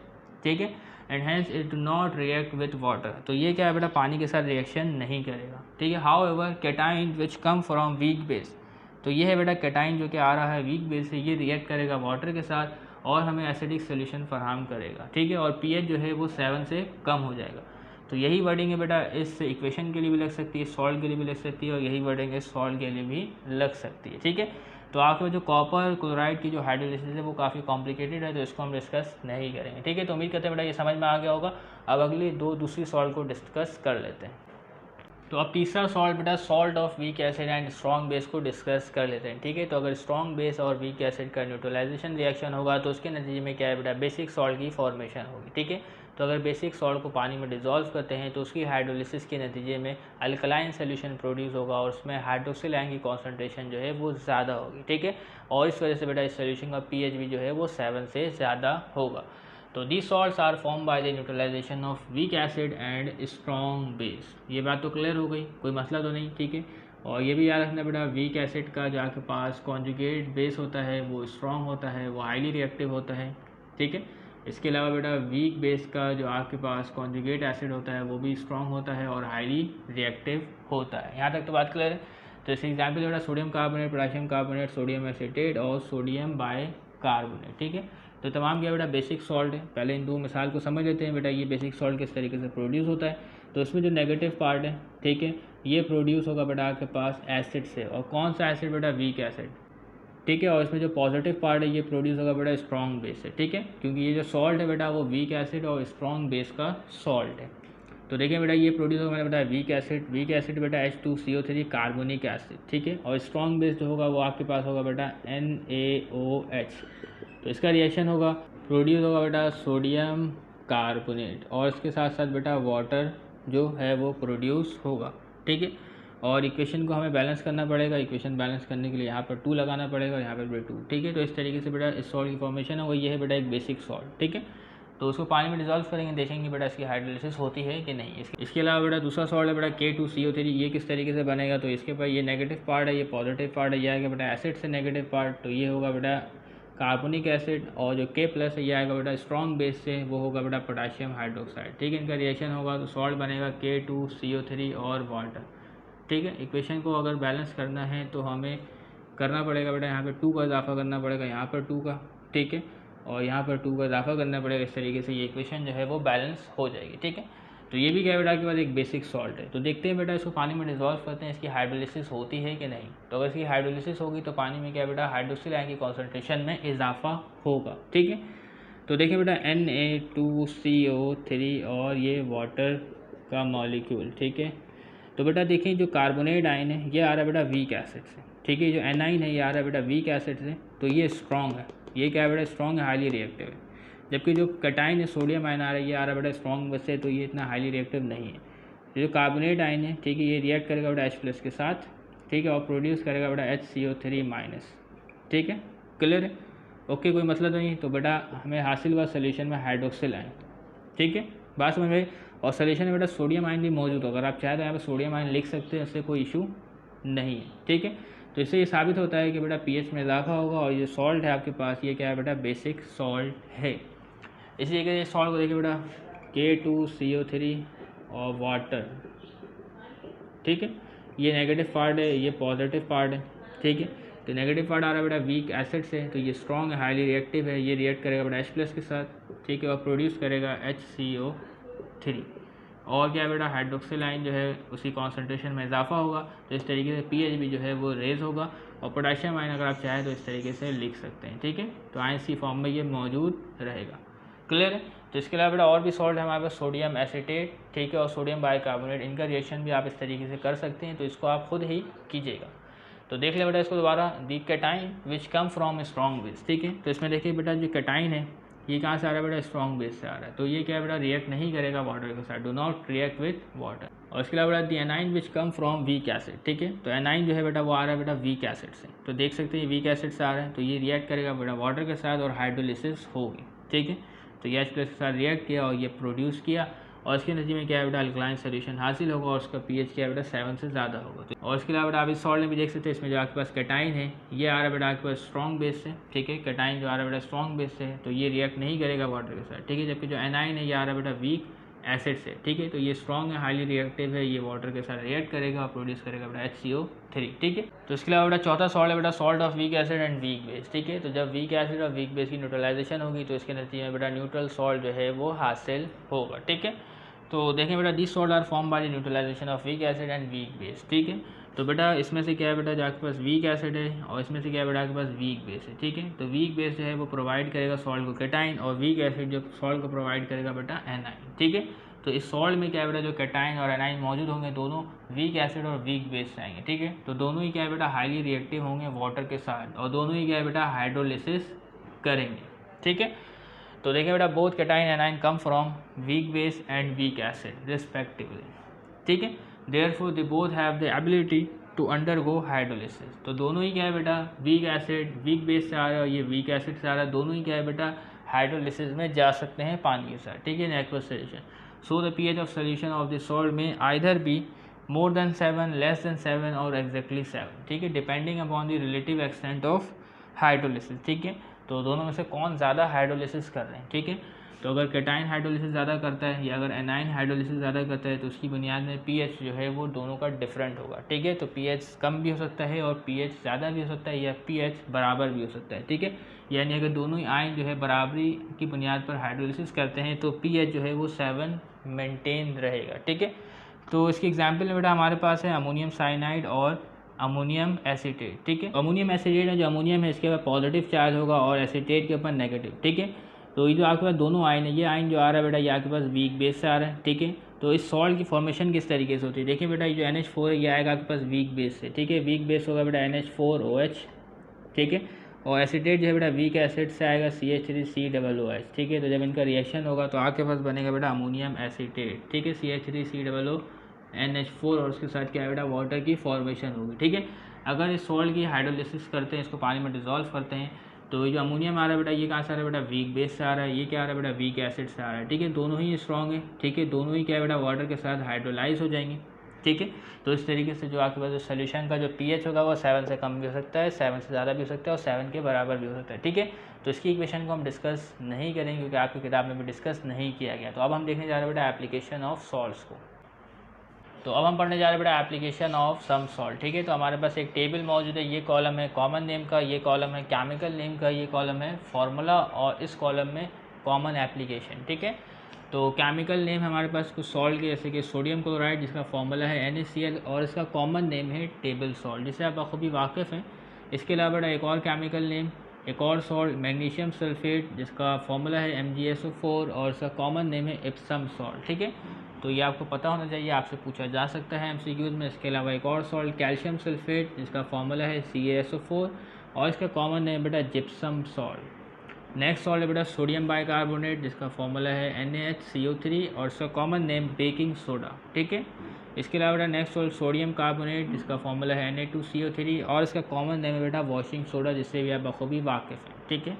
ठीक है, and hence it do not react with water. तो ये क्या है बेटा पानी के साथ रिएक्शन नहीं करेगा, ठीक है। How ever cation which come from weak base, तो ये है बेटा कैटाइन जो कि आ रहा है वीक बेस से, ये रिएक्ट करेगा वाटर के साथ और हमें एसिडिक सोल्यूशन फराहम करेगा, ठीक है। और pH जो है वो 7 से कम हो जाएगा। तो यही वर्डिंग है बेटा इस इक्वेशन के लिए भी लग सकती है, सॉल्ट के लिए भी लग सकती है, और यही वर्डिंग इस सॉल्ट के लिए भी लग सकती है, ठीक है। तो आपके जो कॉपर क्लोराइड की जो हाइड्रोलिसिस है वो काफ़ी कॉम्प्लिकेटेड है, तो इसको हम डिस्कस नहीं करेंगे, ठीक है। तो उम्मीद करते हैं बेटा ये समझ में आ गया होगा। अब अगली दूसरी सॉल्ट को डिस्कस कर लेते हैं। तो अब तीसरा सॉल्ट बेटा salt of weak acid and strong base को डिस्कस कर लेते हैं, ठीक है। तो अगर स्ट्रॉन्ग बेस और वीक एसिड का न्यूट्रलाइजेशन रिएक्शन होगा तो उसके नतीजे में क्या है बेटा बेसिक सॉल्ट की फॉर्मेशन होगी, ठीक है। तो अगर बेसिक सॉल्ट को पानी में डिसॉल्व करते हैं तो उसकी हाइड्रोलिसिस के नतीजे में अल्कलाइन सोल्यूशन प्रोड्यूस होगा और उसमें हाइड्रोक्सिल आयन की कॉन्सेंट्रेशन जो है वो ज़्यादा होगी, ठीक है। और इस वजह से बेटा इस सोल्यूशन का pH भी जो है वो 7 से ज़्यादा होगा। तो these salts are form by the neutralization of weak acid and strong base. ये बात तो क्लियर हो गई, कोई मसला तो नहीं, ठीक है। और ये भी याद रखना बेटा वीक एसिड का जो आपके पास कॉन्जुगेट बेस होता है वो स्ट्रॉन्ग होता है, वो हाईली रिएक्टिव होता है, ठीक है। इसके अलावा बेटा वीक बेस का जो आपके पास कॉन्जुगेट एसिड होता है वो भी स्ट्रॉन्ग होता है और हाईली रिएक्टिव होता है। यहाँ तक तो बात क्लियर है। तो इस एग्जाम्पल बेटा sodium carbonate, potassium carbonate, sodium acetate और सोडियम बाइकार्बोनेट, ठीक है। तो तमाम क्या बेटा बेसिक सॉल्ट है। पहले इन दो मिसाल को समझ लेते हैं बेटा ये बेसिक सॉल्ट किस तरीके से प्रोड्यूस होता है। तो इसमें जो नेगेटिव पार्ट है, ठीक है, ये प्रोड्यूस होगा बेटा आपके पास एसिड से, और कौन सा एसिड बेटा वीक एसिड, ठीक है। और इसमें जो पॉजिटिव पार्ट है ये प्रोड्यूस होगा बेटा स्ट्रॉन्ग बेस से, ठीक है, क्योंकि ये जो सॉल्ट है बेटा वो वीक एसिड और स्ट्रॉन्ग बेस का सॉल्ट है। तो देखिए बेटा ये प्रोड्यूस होगा बेटा वीक एसिड बेटा H2CO3 कार्बोनिक एसिड, ठीक है। और स्ट्रॉन्ग बेस जो होगा वो आपके पास होगा बेटा NaOH। तो इसका रिएक्शन होगा, प्रोड्यूस होगा बेटा सोडियम कार्बोनेट, और इसके साथ साथ बेटा वाटर जो है वो प्रोड्यूस होगा, ठीक है। और इक्वेशन को हमें बैलेंस करना पड़ेगा। इक्वेशन बैलेंस करने के लिए यहाँ पर 2 लगाना पड़ेगा और यहाँ पर भी 2, ठीक है। तो इस तरीके से बेटा इस सॉल्ट की फॉर्मेशन है वो ये है बेटा एक बेसिक सॉल्ट, ठीक है। तो उसको पानी में डिसॉल्व करेंगे, देखेंगे बेटा इसकी हाइड्रोलिसिस होती है कि नहीं। इसके अलावा बेटा दूसरा सॉल्ट है बेटा K2CO3। ये किस तरीके से बनेगा, तो इसके पास ये नेगेटिव पार्ट है, ये पॉजिटिव पार्ट है, ये आएगा बेटा एसिड से नेगेटिव पार्ट, तो ये होगा बेटा कार्बोनिक एसिड, और जो K+ है ये आएगा बेटा स्ट्रॉन्ग बेस से, वो होगा बेटा पोटेशियम हाइड्रोक्साइड, ठीक है। इनका रिएक्शन होगा तो सॉल्ट बनेगा K2CO3 और वाटर, ठीक है। इक्वेशन को अगर बैलेंस करना है तो हमें करना पड़ेगा बेटा यहाँ पे 2 का इजाफा करना पड़ेगा, यहाँ पर 2 का, ठीक है, और यहाँ पर 2 का इजाफा करना पड़ेगा। इस तरीके से ये इक्वेशन जो है वो बैलेंस हो जाएगी, ठीक है। तो ये भी क्या बेटा के बाद एक बेसिक सॉल्ट है। तो देखते हैं बेटा इसको पानी में डिसॉल्व करते हैं, इसकी हाइड्रोलिसिस होती है कि नहीं। तो अगर इसकी हाइड्रोलिसिस होगी तो पानी में क्या बेटा हाइड्रोक्सिल आयन की कॉन्सेंट्रेशन में इजाफा होगा, ठीक है। तो देखिए बेटा Na2CO3 और ये वाटर का मॉलिक्यूल, ठीक है। तो बेटा देखिए जो कार्बोनेट आयन है ये आ रहा है बेटा वीक एसिड से, ठीक है। जो एनाइन है ये आ रहा है बेटा वीक एसिड से, तो ये स्ट्रॉन्ग है, ये क्या है बेटा स्ट्रॉन्ग है, हाईली रिएक्टिव है। जबकि जो कैटाइन है सोडियम आयन आ रहा है ये आ रहा है बेटा स्ट्रॉन्ग से, तो ये इतना हाईली रिएक्टिव नहीं है। जो कार्बोनेट आयन है, ठीक है, ये रिएक्ट करेगा बेटा H+ के साथ, ठीक है, और प्रोड्यूस करेगा बेटा HCO3-, ठीक है, क्लियर है, ओके, कोई मतलब नहीं। तो बेटा हमें हासिल हुआ सोल्यूशन में हाइड्रोक्सिल आयन, ठीक है, बात समझ में। और सोल्यूशन में बेटा सोडियम आयन भी मौजूद होगा, अगर आप चाहें तो यहाँ पर सोडियम आयन लिख सकते हैं, इससे कोई इशू नहीं है, ठीक है। तो इससे ये साबित होता है कि बेटा pH में इजाफा होगा, और ये सॉल्ट है आपके पास ये क्या है बेटा बेसिक सॉल्ट है। इसी तरीके से सॉल्ट को देखिए बेटा K2CO3 और वाटर, ठीक है। ये नेगेटिव पार्ट है, ये पॉजिटिव पार्ट है, ठीक है। तो नेगेटिव पार्ट आ रहा है बेटा वीक एसिड से, तो ये स्ट्रॉन्ग है, हाईली रिएक्टिव है, ये रिएक्ट करेगा बेटा H+ के साथ, ठीक है, और प्रोड्यूस करेगा HCO3। और क्या बेटा हाइड्रोक्सिल आयन जो है उसी कॉन्सेंट्रेशन में इजाफा होगा, तो इस तरीके से pH भी जो है वो रेज होगा। और पोटेशियम आयन अगर आप चाहें तो इस तरीके से लिख सकते हैं, ठीक है। तो आयन सी फॉर्म में ये मौजूद रहेगा। क्लियर है। तो इसके अलावा बेटा और भी सॉल्ट है हमारे पास, सोडियम एसीटेट, ठीक है, और सोडियम बाइकार्बोनेट, इनका रिएक्शन भी आप इस तरीके से कर सकते हैं, तो इसको आप खुद ही कीजिएगा। तो देख ले बेटा इसको दोबारा, the cation which come from strong base, ठीक है। तो इसमें देखिए बेटा जो कैटाइन है ये कहाँ से आ रहा है बेटा, स्ट्रॉन्ग बेस से आ रहा है, तो ये क्या है बेटा रिएक्ट नहीं करेगा वाटर के साथ, do not react with water. और इसके अलावा बेटा the anion which come from weak acid, ठीक है। तो एनाइन जो है बेटा वो आ रहा है बेटा वीक एसिड से, तो देख सकते हैं वीक एसिड से आ रहा है, तो ये रिएक्ट करेगा बेटा वाटर के साथ और हाइड्रोलिसिस होगी, ठीक है। तो ये H+ के साथ रिएक्ट किया और ये प्रोड्यूस किया, और इसके नतीजे में क्या है बेटा अल्कलाइन सोल्यूशन हासिल होगा, और उसका pH क्या है बेटा 7 से ज़्यादा होगा। तो और इसके अलावा बेटा आप इस सॉल्ट में भी देख सकते हैं, इसमें जो आपके पास कैटाइन है ये आ रहा है बेटा आपके पास स्ट्रॉन्ग बेस से, ठीक है। कैटाइन जो आ रहा है बेटा स्ट्रॉन्ग बेस से है, तो ये रिएक्ट नहीं करेगा वाटर के साथ, ठीक है। जबकि जो एनाइन है ये आ रहा है बेटा वीक एसिड से, ठीक है। तो ये स्ट्रॉन्ग है, हाईली रिएक्टिव है, ये वाटर के साथ रिएक्ट करेगा और प्रोड्यूस करेगा बेटा HCO3, ठीक है। तो इसके अलावा बेटा चौथा सॉल्ट है बेटा salt of weak acid and weak base, ठीक है। तो जब वीक एसिड और वीक बेस की न्यूट्रलाइजेशन होगी तो इसके नतीजे में बेटा न्यूट्रल सॉल्ट जो है वो हासिल होगा, ठीक है। तो देखें बेटा this salt are form by neutralisation of weak acid and weak base, ठीक है। तो बेटा इसमें से क्या है बेटा जो आपके पास वीक एसिड है, और इसमें से क्या है बेटा आपके पास वीक बेस है, ठीक है। तो वीक बेस जो है वो प्रोवाइड करेगा सॉल्ट को कैटाइन, और वीक एसिड जो सॉल्ट को प्रोवाइड करेगा बेटा एनाइन, ठीक है। तो इस सॉल्ट में क्या है बेटा जो कैटाइन और एनाइन मौजूद होंगे दोनों वीक एसिड और वीक बेस से आएंगे, ठीक है। तो दोनों ही क्या है बेटा हाईली रिएक्टिव होंगे वाटर के साथ, और दोनों ही क्या है बेटा हाइड्रोलिसिस करेंगे, ठीक है। तो देखिए बेटा both cation anion come from weak base and weak acid respectively, ठीक है। Therefore they both have the ability to undergo hydrolysis. तो दोनों ही क्या है बेटा वीक एसिड वीक बेस से आ रहा है और ये वीक एसिड से आ रहा है, दोनों ही क्या है बेटा हाइड्रोलिसिस में जा सकते हैं पानी के साथ, ठीक है, in aqueous solution. So the pH of solution of the salt may either be more than 7, less than 7 और exactly 7, ठीक है, depending upon the relative extent of hydrolysis, ठीक है। तो दोनों में से कौन ज़्यादा हाइड्रोलिसिस कर रहे हैं, ठीक है। तो अगर कैटाइन हाइड्रोलिसिस ज़्यादा करता है या अगर एनाइन हाइड्रोलिसिस ज़्यादा करता है तो उसकी बुनियाद में pH जो है वो दोनों का डिफरेंट होगा, ठीक है। तो pH कम भी हो सकता है और pH ज़्यादा भी हो सकता है, या pH बराबर भी हो सकता है, ठीक है। यानी अगर दोनों ही आयन जो है बराबरी की बुनियाद पर हाइड्रोलिसिस करते हैं तो pH जो है वो 7 मेंटेन रहेगा, ठीक है। तो इसकी एग्जांपल में बेटा हमारे पास है अमोनियम साइनाइड और अमोनियम एसीटेट, ठीक है। अमोनियम एसीटेट है, जो अमोनियम है इसके ऊपर पॉजिटिव चार्ज होगा और एसीटेट के ऊपर नेगेटिव, ठीक है। तो ये जो आपके पास दोनों आयन है, ये आयन जो आ रहा है बेटा ये आपके पास वीक बेस से आ रहा है, ठीक है। तो इस सॉल्ट की फॉर्मेशन किस तरीके से होती है, देखिए बेटा ये जो NH4 है ये आएगा आपके पास वीक बेस से, ठीक है। वीक बेस होगा बेटा NH4OH, ठीक है। और एसीटेट जो है बेटा वीक एसिड से आएगा CH3COOH, ठीक है। तो जब इनका रिएक्शन होगा तो आपके पास बनेगा बेटा अमोनियम एसीटेट, ठीक है, CH3COONH4, और उसके साथ क्या है बेटा वाटर की फॉर्मेशन होगी, ठीक है। अगर इस सॉल्ट की हाइड्रोलिसिस करते हैं, इसको पानी में डिजोल्व करते हैं, तो ये जो अमोनियम आ रहा है बेटा ये कहाँ से आ रहा है बेटा वीक बेस से आ रहा है, ये क्या आ रहा है बेटा वीक एसिड से आ रहा है, ठीक है। दोनों ही स्ट्रॉन्ग है, ठीक है, दोनों ही क्या है बेटा वाटर के साथ हाइड्रोलाइज हो जाएंगे, ठीक है। तो इस तरीके से जो आपके पास जो सोल्यूशन का जो pH होगा वो 7 से कम भी हो सकता है, 7 से ज़्यादा भी हो सकता है और 7 के बराबर भी हो सकता है, ठीक है। तो इसकी इक्वेशन को हम डिस्कस नहीं करेंगे क्योंकि आपकी किताब में भी डिस्कस नहीं किया गया। तो अब हम देखने जा रहे हैं बेटा एप्लीकेशन ऑफ सॉल्ट्स को। तो अब हम पढ़ने जा रहे हैं बेटा एप्लीकेशन ऑफ सम सॉल्ट, ठीक है। तो हमारे पास एक टेबल मौजूद है, ये कॉलम है कॉमन नेम का, ये कॉलम है केमिकल नेम का, ये कॉलम है फार्मूला, और इस कॉलम में कॉमन एप्लीकेशन, ठीक है। तो केमिकल नेम हमारे पास कुछ सॉल्ट के, जैसे कि सोडियम क्लोराइड जिसका फॉर्मूला है NaCl, और इसका कॉमन नेम है टेबल सॉल्ट, जिससे आप बखूबी वाकिफ़ हैं। इसके अलावा बेटा एक और केमिकल नेम, एक और सॉल्ट मैग्नीशियम सल्फेट जिसका फॉर्मूला है MgSO4, और इसका कॉमन नेम है एप्सम सॉल्ट, ठीक है। तो ये आपको पता होना चाहिए, आपसे पूछा जा सकता है MCQs में। इसके अलावा एक और सॉल्ट कैल्शियम सल्फेट जिसका फॉर्मूला है CaSO4, और इसका कॉमन नेम बेटा जिप्सम सॉल्ट। नेक्स्ट सॉल्ट है बेटा सोडियम बाइकार्बोनेट जिसका फॉर्मूला है NaHCO3, और इसका कॉमन नेम बेकिंग सोडा, ठीक है। इसके अलावा बेटा नेक्स्ट सॉल्ट सोडियम कार्बोनेट जिसका फॉर्मूला है Na2CO3, और इसका कॉमन नेम है बेटा वॉशिंग सोडा, जिससे भी आप बखूबी वाकिफ़ हैं, ठीक है।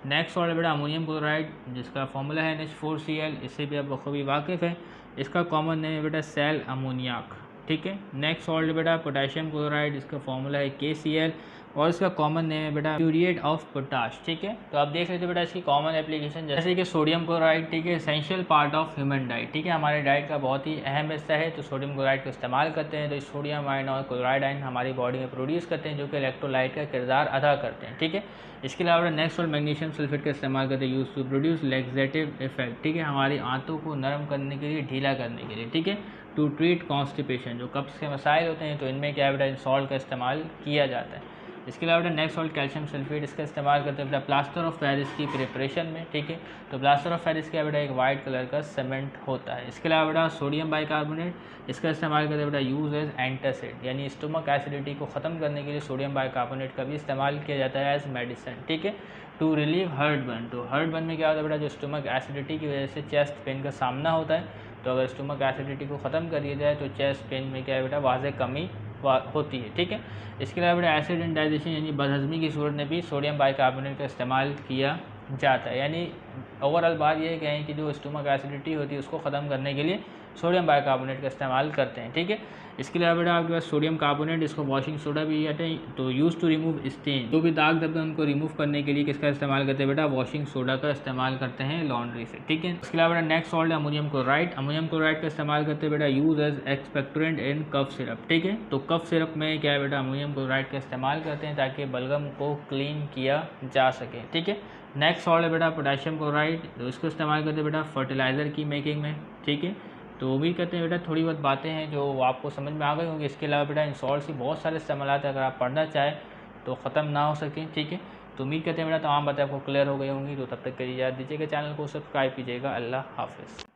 नेक्स्ट सॉल्ट है बेटा अमोनियम क्लोराइड जिसका फॉर्मूला है NH4Cl, इससे भी आप बखूबी वाकिफ़ हैं। इसका कॉमन नेम है बेटा सेल अमोनियाक, ठीक है। नेक्स्ट सॉल्ट है बेटा पोटेशियम क्लोराइड जिसका फॉर्मूला है KCl, और इसका कॉमन नेम है बेटा म्यूरिएट ऑफ पोटाश। ठीक है, तो आप देख लेते बेटा इसकी कॉमन एप्लीकेशन, जैसे कि सोडियम क्लोराइड, ठीक है, essential part of human diet. ठीक है, हमारे डाइट का बहुत ही अहम हिस्सा है, तो सोडियम क्लोराइड का इस्तेमाल करते हैं। तो इस सोडियम आयन और क्लोराइड आयन हमारी बॉडी में प्रोड्यूस करते हैं, जो कि इलेक्ट्रोलाइट का किरदार अदा करते हैं। ठीक है, इसके अलावा नेक्स्ट और मैग्नीशियम सल्फेट का इस्तेमाल करते हैं use to produce laxative effect. ठीक है, हमारी आंतों को नरम करने के लिए, ढीला करने के लिए। ठीक है, टू ट्रीट कॉन्स्टिपेशन, जो कब्ज़ के मसाइल होते हैं, तो इनमें क्या बेटा सॉल्ट का इस्तेमाल किया जाता है। इसके अलावा नेक्स्ट सॉल्ट कैल्शियम सल्फेट, इसका इस्तेमाल करते हैं बेटा प्लास्टर ऑफ पेरिस की प्रिपरेशन में। ठीक है, तो प्लास्टर ऑफ पेरिस क्या बेटा एक वाइट कलर का सीमेंट होता है। इसके अलावा बेटा सोडियम बाइकार्बोनेट, इसका इस्तेमाल करते हैं बेटा यूज एज एंटासिड, यानी स्टोमक एसिडिटी को ख़त्म करने के लिए सोडियम बाइकार्बोनेट का भी इस्तेमाल किया जाता है एज मेडिसिन। ठीक है, टू रिलीव हार्ट बर्न, तो हार्ट बर्न में क्या होता है बेटा, जो स्टोमक एसिडिटी की वजह से चेस्ट पेन का सामना होता है, तो अगर स्टोमक एसिडिटी को ख़त्म कर दिया जाए तो चेस्ट पेन में क्या है बेटा वाज़े कमी होती है। ठीक है, इसके अलावा बेटा एसिड इंडाइजेशन यानी बदहज़मी की सूरत में भी सोडियम बाइकार्बोनेट का इस्तेमाल किया जाता है। यानी ओवरऑल बात यह कहें कि जो स्टोमक एसिडिटी होती है उसको ख़त्म करने के लिए सोडियम बाइकार्बोनेट का इस्तेमाल करते हैं। ठीक है, इसके अलावा बेटा आपके पास सोडियम कार्बोनेट, इसको वॉशिंग सोडा भी कहते हैं, तो यूज़ टू रिमूव स्टेन, जो भी दाग धब्बे उनको रिमूव करने के लिए किसका इस्तेमाल करते हैं बेटा वॉशिंग सोडा का इस्तेमाल करते हैं लॉन्ड्री से। ठीक है, इसके अलावा बेटा नेक्स्ट सॉल्ट है अमोनियम क्लोराइड। अमोनियम क्लोराइड का इस्तेमाल करते हैं बेटा यूज एज एक्सपेक्टोरेंट इन कफ सिरप। ठीक है, तो कफ सिरप में क्या है बेटा अमोनियम क्लोराइड का इस्तेमाल करते हैं ताकि बलगम को क्लीन किया जा सके। ठीक है, नेक्स्ट सॉल्ट है बेटा पोटेशियम क्लोराइड, तो इसको इस्तेमाल करते हैं बेटा फर्टिलाइज़र की मेकिंग में। ठीक है, तो उम्मीद करते हैं बेटा थोड़ी बहुत बातें हैं जो आपको समझ में आ गई होंगी। इसके अलावा बेटा इन सॉल्ट्स की बहुत सारे इस्तेमाल हैं, अगर आप पढ़ना चाहें तो ख़त्म ना हो सकें। ठीक है, तो उम्मीद करते हैं बेटा तमाम बातें आपको क्लियर हो गई होंगी। तो तब तक के लिए याद दीजिएगा, चैनल को सब्सक्राइब कीजिएगा। अल्लाह हाफिज़।